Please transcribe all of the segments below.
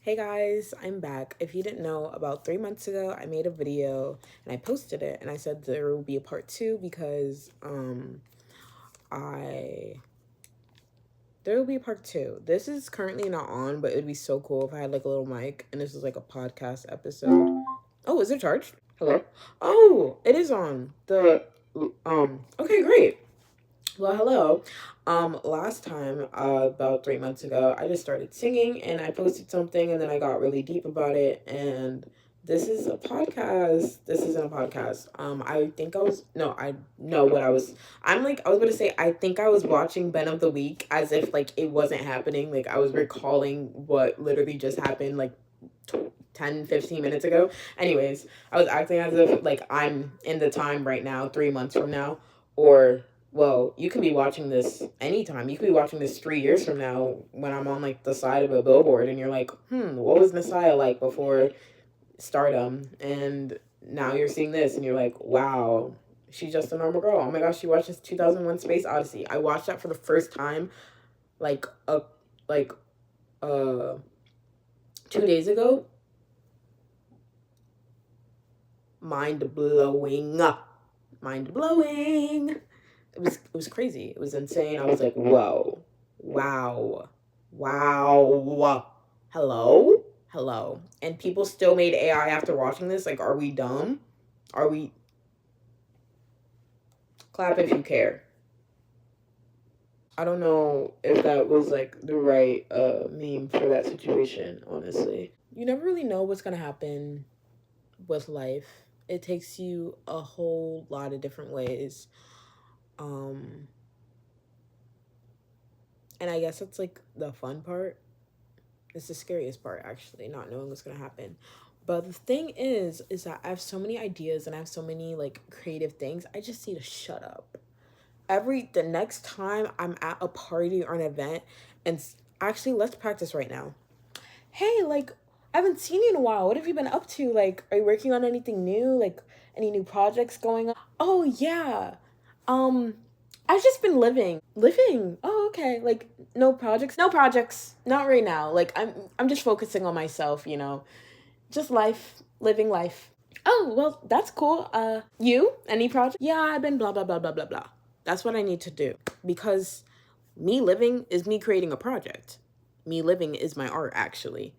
Hey guys, I'm back. If you didn't know, about 3 months ago, I made a video and I posted it and I said there will be a part two because I there will be a part two. This is currently not on, but it would be so cool if I had like a little mic and this was like a podcast episode. Oh, is it charged? Hello? Oh, it is on. Okay, great. Well, hello. Last time, about 3 months ago, I just started singing and I posted something and then I got really deep about it. And this is a podcast. This isn't a podcast. I think I was, no, I know what I was, I was going to say, I think I was watching Ben of the Week as if like it wasn't happening. Like I was recalling what literally just happened like 10, 15 minutes ago. Anyways, I was acting as if like I'm in the time right now, 3 months from now, or well, you can be watching this anytime. You could be watching this 3 years from now when I'm on like the side of a billboard and you're like, what was Messiah like before stardom? And now you're seeing this and you're like, wow, she's just a normal girl. Oh my gosh, she watched this 2001 Space Odyssey. I watched that for the first time like like uh 2 days ago. Mind blowing. Mind blowing. It was crazy. It was insane. I was like, whoa, wow, wow, hello. And people still made AI after watching this. Like, are we dumb? Are we? Clap if you care. I don't know if that was like the right meme for that situation. Honestly, you never really know what's gonna happen with life. It takes you a whole lot of different ways. Um, and I guess that's like the fun part. It's the scariest part, actually, not knowing what's gonna happen. But the thing is that I have so many ideas and I have so many like creative things. I just need to shut up. The next time I'm at a party or an event, and actually, let's practice right now. Hey, like, I haven't seen you in a while. What have you been up to? Like, are you working on anything new? Like, any new projects going on? Oh yeah. Um, I've just been living. Living. Oh, okay. Like no projects. No projects. Not right now. Like I'm just focusing on myself, Just life, living life. Oh, well, that's cool. You? Any project? Yeah, I've been blah blah blah blah blah blah. That's what I need to do because me living is me creating a project. Me living is my art actually.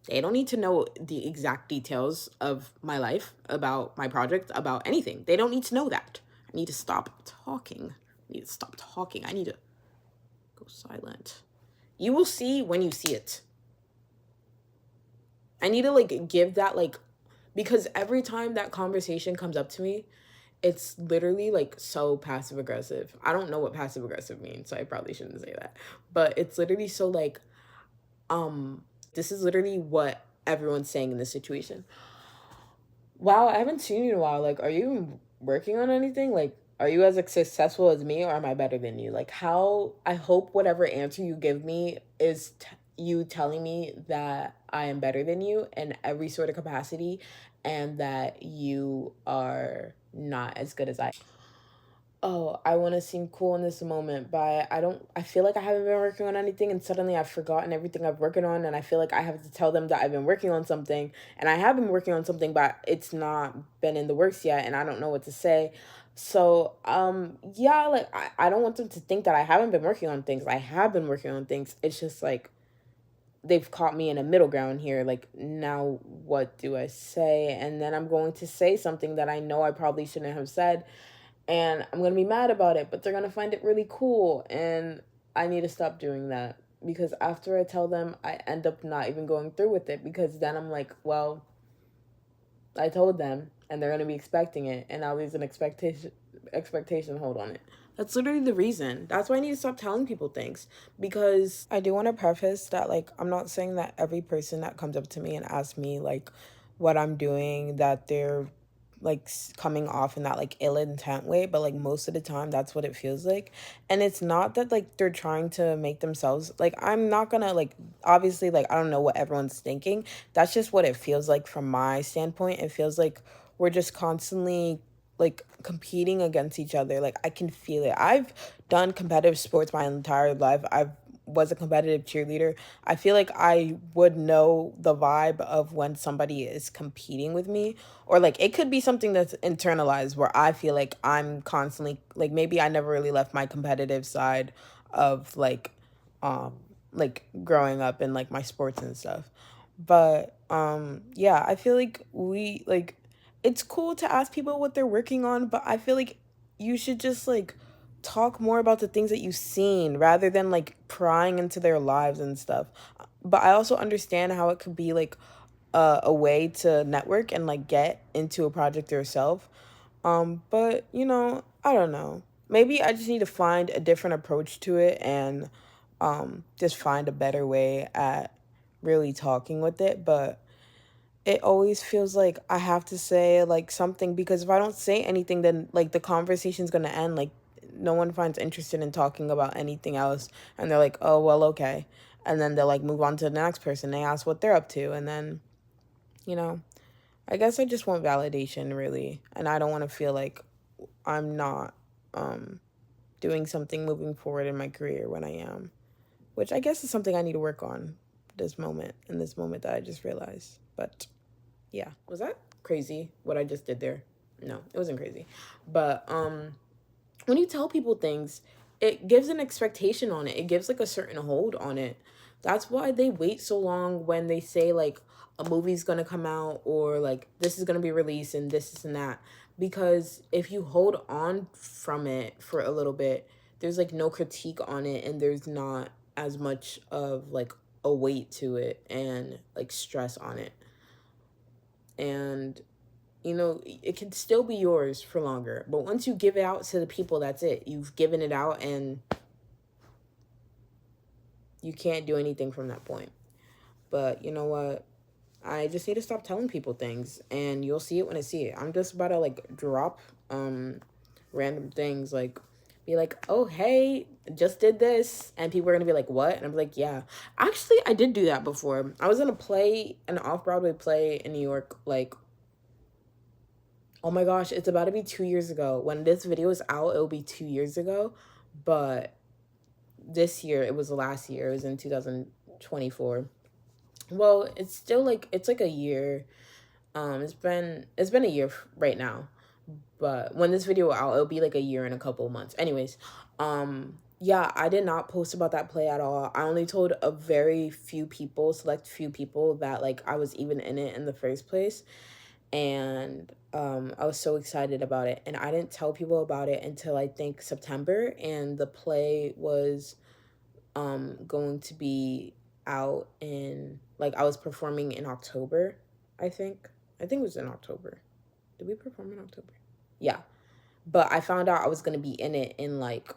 They don't need to know the exact details of my life, about my project, about anything. They don't need to know that. I need to stop talking. I need to stop talking. I need to go silent. You will see when you see it. I need to like give that like because every time that conversation comes up to me, it's literally like so passive aggressive. I don't know what passive aggressive means, so I probably shouldn't say that. But it's literally so like this is literally what everyone's saying in this situation. Wow, I haven't seen you in a while. Like, are you even working on anything? Like, are you as like, successful as me or am I better than you? Like, how I hope whatever answer you give me is you telling me that I am better than you in every sort of capacity and that you are not as good as I. Oh, I want to seem cool in this moment, but I feel like I haven't been working on anything and suddenly I've forgotten everything I've working on and I feel like I have to tell them that I've been working on something and I have been working on something, but it's not been in the works yet and I don't know what to say. So, yeah, like I don't want them to think that I haven't been working on things. I have been working on things. It's just like they've caught me in a middle ground here. Like, now what do I say? And then I'm going to say something that I know I probably shouldn't have said and I'm gonna be mad about it, but they're gonna find it really cool, and I need to stop doing that because after I tell them, I end up not even going through with it because then I'm like, well, I told them, and they're gonna be expecting it, and now there's an expectation hold on it. That's literally the reason. That's why I need to stop telling people things because I do want to preface that like I'm not saying that every person that comes up to me and asks me like what I'm doing that they're like coming off in that like ill intent way, but like most of the time that's what it feels like. And it's not that like they're trying to make themselves like I'm not gonna like obviously like I don't know what everyone's thinking. That's just what it feels like from my standpoint. It feels like we're just constantly like competing against each other. Like I can feel it. I've done competitive sports my entire life. I've was a competitive cheerleader, I feel like I would know the vibe of when somebody is competing with me, or like it could be something that's internalized where I feel like I'm constantly like, maybe I never really left my competitive side of um like growing up in like my sports and stuff. But yeah, I feel like we like it's cool to ask people what they're working on, but I feel like you should just like talk more about the things that you've seen rather than like prying into their lives and stuff. But I also understand how it could be like a way to network and like get into a project yourself. But you know, I don't know. Maybe I just need to find a different approach to it and just find a better way at really talking with it. But it always feels like I have to say like something, because if I don't say anything, then like the conversation's gonna end. Like no one finds interested in talking about anything else, and they're like, oh well, okay, and then they'll like move on to the next person. They ask what they're up to, and then you know, I guess I just want validation really, and I don't want to feel like I'm not um doing something moving forward in my career when I am, which I guess is something I need to work on in this moment that I just realized. But yeah. Was that crazy what I just did there? No, it wasn't crazy. But when you tell people things, it gives an expectation on it. It gives like a certain hold on it. That's why they wait so long when they say like a movie's gonna come out, or like this is gonna be released and this and that. Because if you hold on from it for a little bit, there's like no critique on it, and there's not as much of like a weight to it and like stress on it. And you know, it can still be yours for longer, but once you give it out to the people, that's it. You've given it out, and you can't do anything from that point. But you know what, I just need to stop telling people things, and you'll see it when I see it. I'm just about to like drop random things, like be like, oh hey, just did this, and people are gonna be like, what? And I'm like, yeah, actually I did do that before. I was in a play, an off-Broadway play in New York, like, oh my gosh, it's about to be 2 years ago. When this video is out, it'll be 2 years ago. But this year, it was last year. It was in 2024. Well, it's still like it's like a year. It's been a year right now. But when this video out, it'll be like a year and a couple of months. Anyways, yeah, I did not post about that play at all. I only told a very few people, select few people, that like I was even in it in the first place. And I was so excited about it, and I didn't tell people about it until I think September, and the play was going to be out in, like, I was performing in October. I think it was in October. Did we perform in October? Yeah, but I found out I was going to be in it in like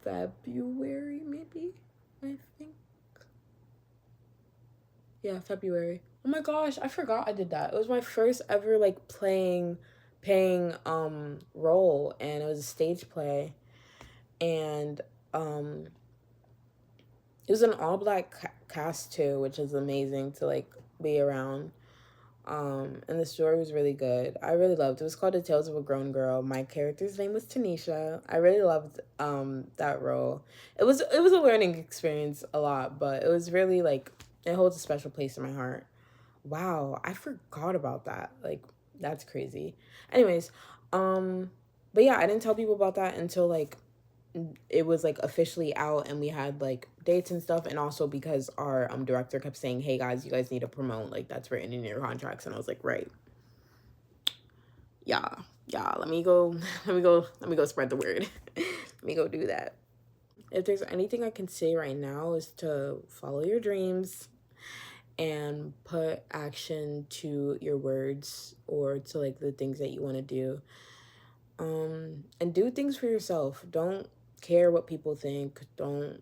February, maybe. I think, yeah, February. Oh my gosh, I forgot I did that. It was my first ever like paying role, and it was a stage play. And um it was an all black cast too, which is amazing to like be around. And the story was really good. I really loved it. It was called The Tales of a Grown Girl. My character's name was Tanisha. I really loved that role. It was a learning experience a lot, but it was really like, it holds a special place in my heart. Wow, I forgot about that. Like, that's crazy. Anyways, but yeah, I didn't tell people about that until like it was like officially out, and we had like dates and stuff, and also because our director kept saying, hey guys, you guys need to promote, like that's written in your contracts. And I was like, right, yeah, yeah, let me go let me go spread the word. Let me go do that. If there's anything I can say right now, is to follow your dreams and put action to your words, or to like the things that you want to do. And do things for yourself. Don't care what people think. Don't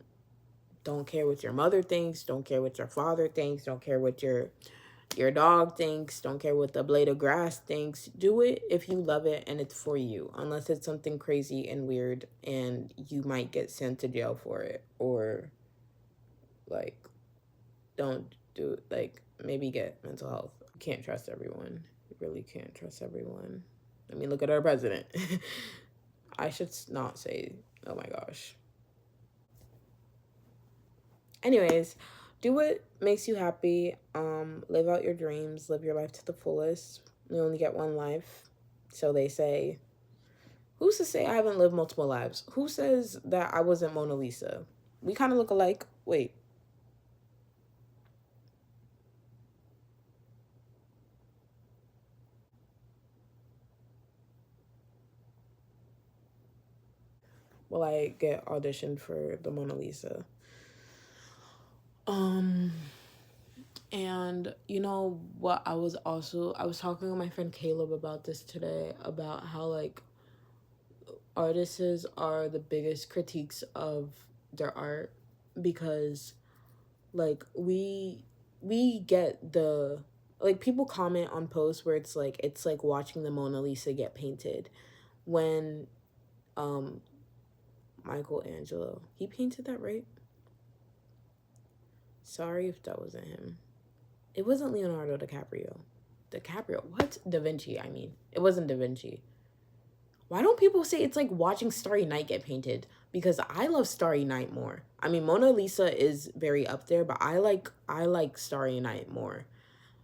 care what your mother thinks. Don't care what your father thinks. Don't care what your dog thinks. Don't care what the blade of grass thinks. Do it if you love it and it's for you. Unless it's something crazy and weird and you might get sent to jail for it, or like, don't do, like, maybe get mental health. You can't trust everyone. You really can't trust everyone. I mean, look at our president. I should not say, oh my gosh. Anyways, do what makes you happy. Live out your dreams, live your life to the fullest. You only get one life. So they say. Who's to say I haven't lived multiple lives? Who says that I wasn't Mona Lisa? We kind of look alike. Wait. Will I get auditioned for the Mona Lisa? Um, and you know what? I was talking with my friend Caleb about this today, about how like artists are the biggest critiques of their art, because like we get the, like, people comment on posts where it's like watching the Mona Lisa get painted, when um Michelangelo, he painted that, right? Sorry if that wasn't him. It wasn't Leonardo DiCaprio. DiCaprio, what? Da Vinci, I mean. It wasn't Da Vinci. Why don't people say it's like watching Starry Night get painted? Because I love Starry Night more. I mean, Mona Lisa is very up there, but I like Starry Night more.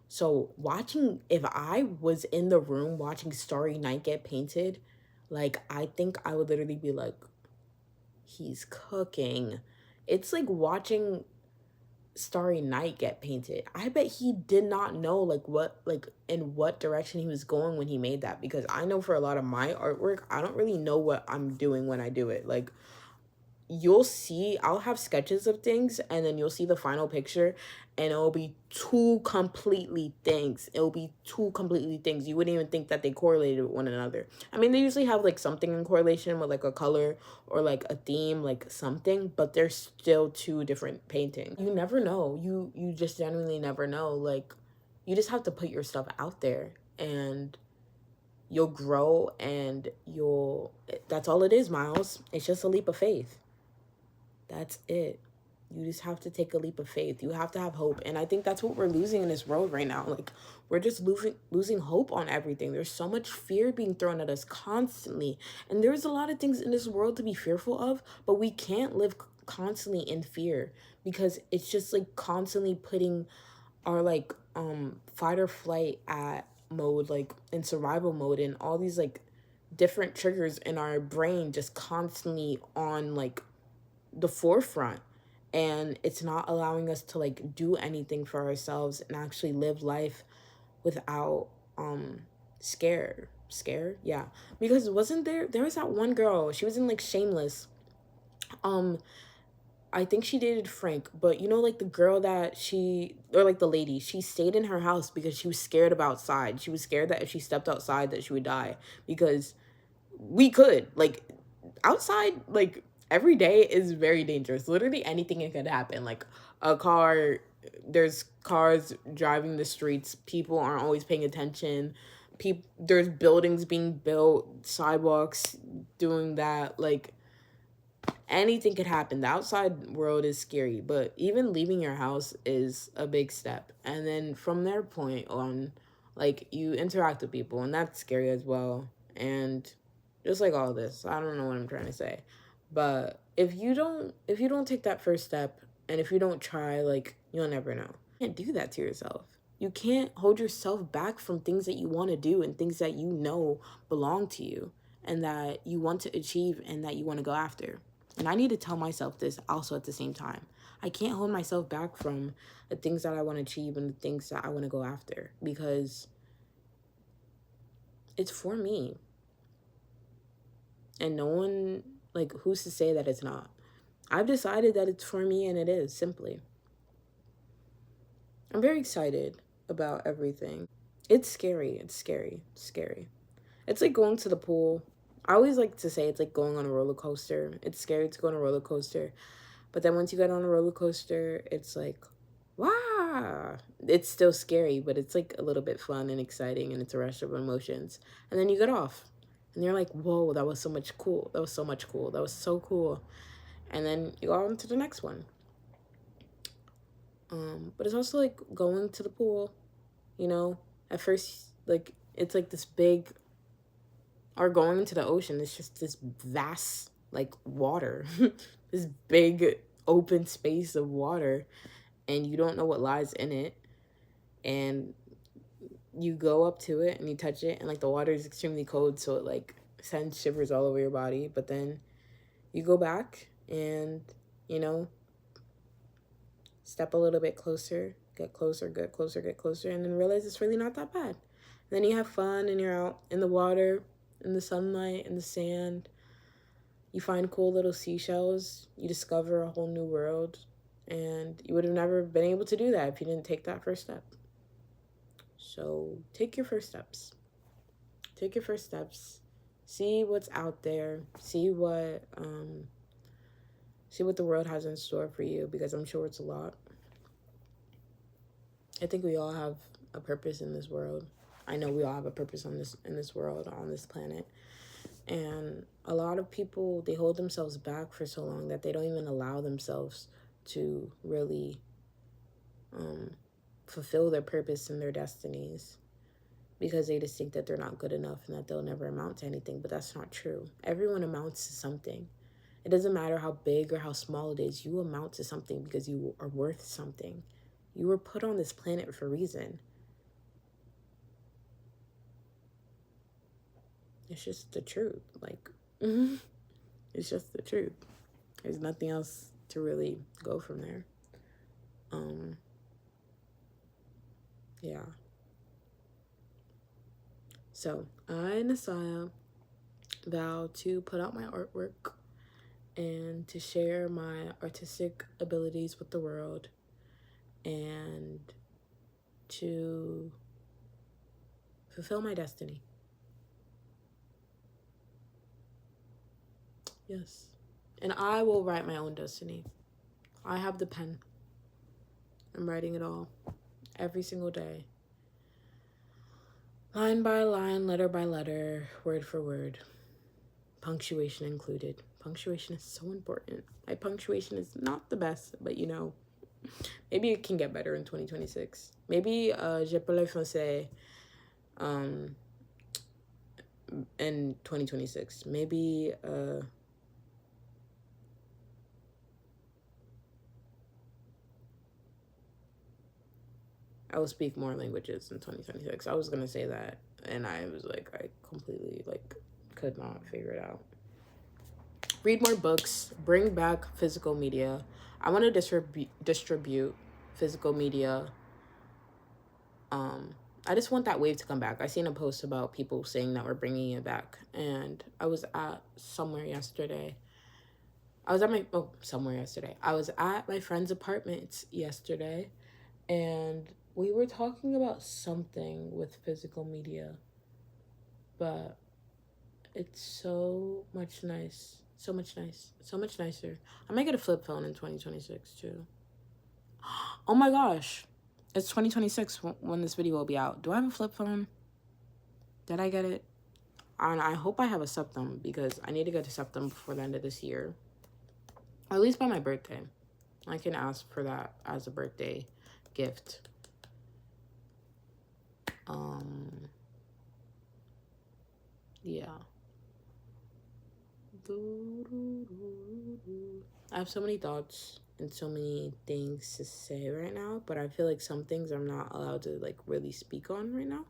So watching, if I was in the room watching Starry Night get painted, like, I think I would literally be like, he's cooking. It's like watching Starry Night get painted. I bet he did not know like in what direction he was going when he made that, because I know for a lot of my artwork, I don't really know what I'm doing when I do it. Like, you'll see, I'll have sketches of things, and then you'll see the final picture, and it'll be two completely things. It'll be two completely things. You wouldn't even think that they correlated with one another. I mean, they usually have like something in correlation with like a color or like a theme, like something, but they're still two different paintings. You never know. You just genuinely never know. Like, you just have to put your stuff out there, and you'll grow, and you'll, that's all it is, Miles. It's just a leap of faith. That's it. You just have to take a leap of faith. You have to have hope. And I think that's what we're losing in this world right now. Like, we're just losing hope on everything. There's so much fear being thrown at us constantly. And there's a lot of things in this world to be fearful of, but we can't live constantly in fear, because it's just like constantly putting our like fight or flight at mode, like in survival mode, and all these like different triggers in our brain just constantly on like the forefront, and it's not allowing us to like do anything for ourselves and actually live life without scare, yeah. Because wasn't there was that one girl, she was in like Shameless. um I think she dated Frank, but you know, like the girl that she, or like the lady, she stayed in her house because she was scared of outside. She was scared that if she stepped outside that she would die, because we could like outside, like every day is very dangerous. Literally anything could happen. Like a car, there's cars driving the streets. People aren't always paying attention. There's buildings being built, sidewalks doing that. Like anything could happen. The outside world is scary, but even leaving your house is a big step. And then from their point on, like, you interact with people, and that's scary as well. And just like all this, I don't know what I'm trying to say. But if you don't take that first step, and if you don't try, like, you'll never know. You can't do that to yourself. You can't hold yourself back from things that you want to do and things that you know belong to you and that you want to achieve and that you want to go after. And I need to tell myself this also at the same time. I can't hold myself back from the things that I want to achieve and the things that I want to go after, because it's for me. And no one, like, who's to say that it's not? I've decided that it's for me, and it is, simply. I'm very excited about everything. It's scary. It's scary. It's scary. It's like going to the pool. I always like to say it's like going on a roller coaster. It's scary to go on a roller coaster. But then once you get on a roller coaster, it's like, wow. It's still scary, but it's like a little bit fun and exciting, and it's a rush of emotions. And then you get off. And you're like, whoa, that was so much cool. That was so much cool. That was so cool. And then you go on to the next one. But it's also like going to the pool, you know? At first, like, it's like this big, or going into the ocean, it's just this vast, like, water. This big open space of water and you don't know what lies in it, and you go up to it and you touch it, and like the water is extremely cold, so it like sends shivers all over your body. But then you go back and, you know, step a little bit closer, get closer, get closer, get closer, and then realize it's really not that bad. Then you have fun and you're out in the water, in the sunlight, in the sand. You find cool little seashells. You discover a whole new world. And you would have never been able to do that if you didn't take that first step. So take your first steps. Take your first steps. See what's out there. See what the world has in store for you, because I'm sure it's a lot. I think we all have a purpose in this world. I know we all have a purpose in this world, on this planet. And a lot of people, they hold themselves back for so long that they don't even allow themselves to really fulfill their purpose and their destinies, because they just think that they're not good enough and that they'll never amount to anything. But that's not true. Everyone amounts to something. It doesn't matter how big or how small it is. You amount to something because you are worth something. You were put on this planet for a reason. It's just the truth. Like, it's just the truth. There's nothing else to really go from there. Yeah. So, I, Nasaya, vow to put out my artwork and to share my artistic abilities with the world, and to fulfill my destiny. Yes. And I will write my own destiny. I have the pen. I'm writing it all. Every single day. Line by line, letter by letter, word for word. Punctuation included. Punctuation is so important. My punctuation is not the best, but you know, maybe it can get better in 2026. Maybe je parle français in 2026. Maybe I will speak more languages in 2026. I was gonna say that, and I was like, I completely like could not figure it out. Read more books. Bring back physical media. I want to distribute physical media. I just want that wave to come back. I seen a post about people saying that we're bringing it back, and I was at somewhere yesterday. I was at my friend's apartment yesterday, and we were talking about something with physical media, but it's so much nicer. I might get a flip phone in 2026 too. Oh my gosh, it's 2026 when this video will be out. Do I have a flip phone? Did I get it? And I hope I have a Septum, because I need to get a Septum before the end of this year, or at least by my birthday. I can ask for that as a birthday gift. Yeah. I have so many thoughts and so many things to say right now, but I feel like some things I'm not allowed to like really speak on right now.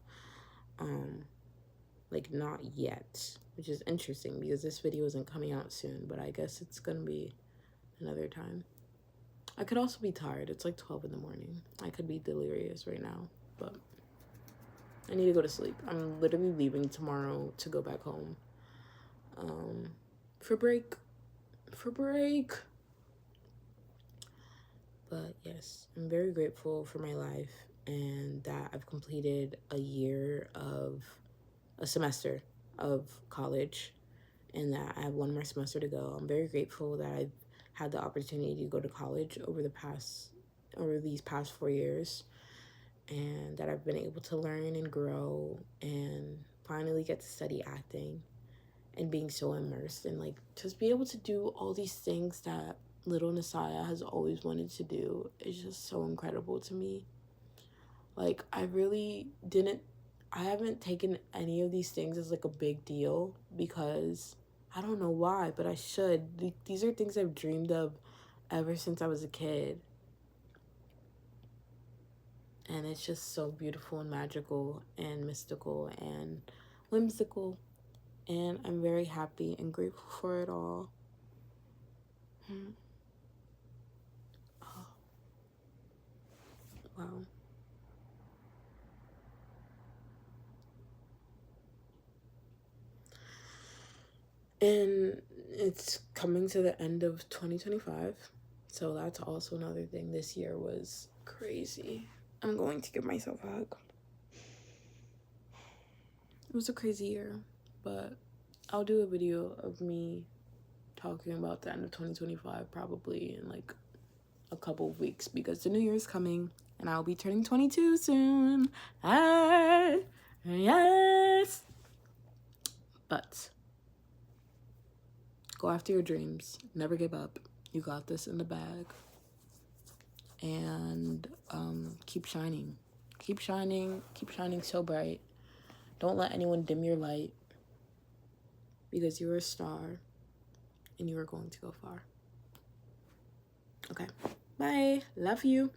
Like not yet, which is interesting because this video isn't coming out soon, but I guess it's gonna be another time. I could also be tired. It's like 12 in the morning. I could be delirious right now, but I need to go to sleep. I'm literally leaving tomorrow to go back home for break. But yes, I'm very grateful for my life and that I've completed a semester of college, and that I have one more semester to go. I'm very grateful that I've had the opportunity to go to college over these past 4 years, and that I've been able to learn and grow and finally get to study acting, and being so immersed and like just be able to do all these things that little Nasaya has always wanted to do is just so incredible to me. Like I haven't taken any of these things as like a big deal, because I don't know why, but I should. These are things I've dreamed of ever since I was a kid. And it's just so beautiful and magical and mystical and whimsical. And I'm very happy and grateful for it all. Oh, wow. And it's coming to the end of 2025. So that's also another thing. This year was crazy. I'm going to give myself a hug. It was a crazy year, but I'll do a video of me talking about the end of 2025 probably in like a couple of weeks, because the new year is coming and I'll be turning 22 soon. Yes. But go after your dreams. Never give up. You got this in the bag. And keep shining. Keep shining. Keep shining so bright. Don't let anyone dim your light, because you're a star and you are going to go far. Okay. Bye. Love you.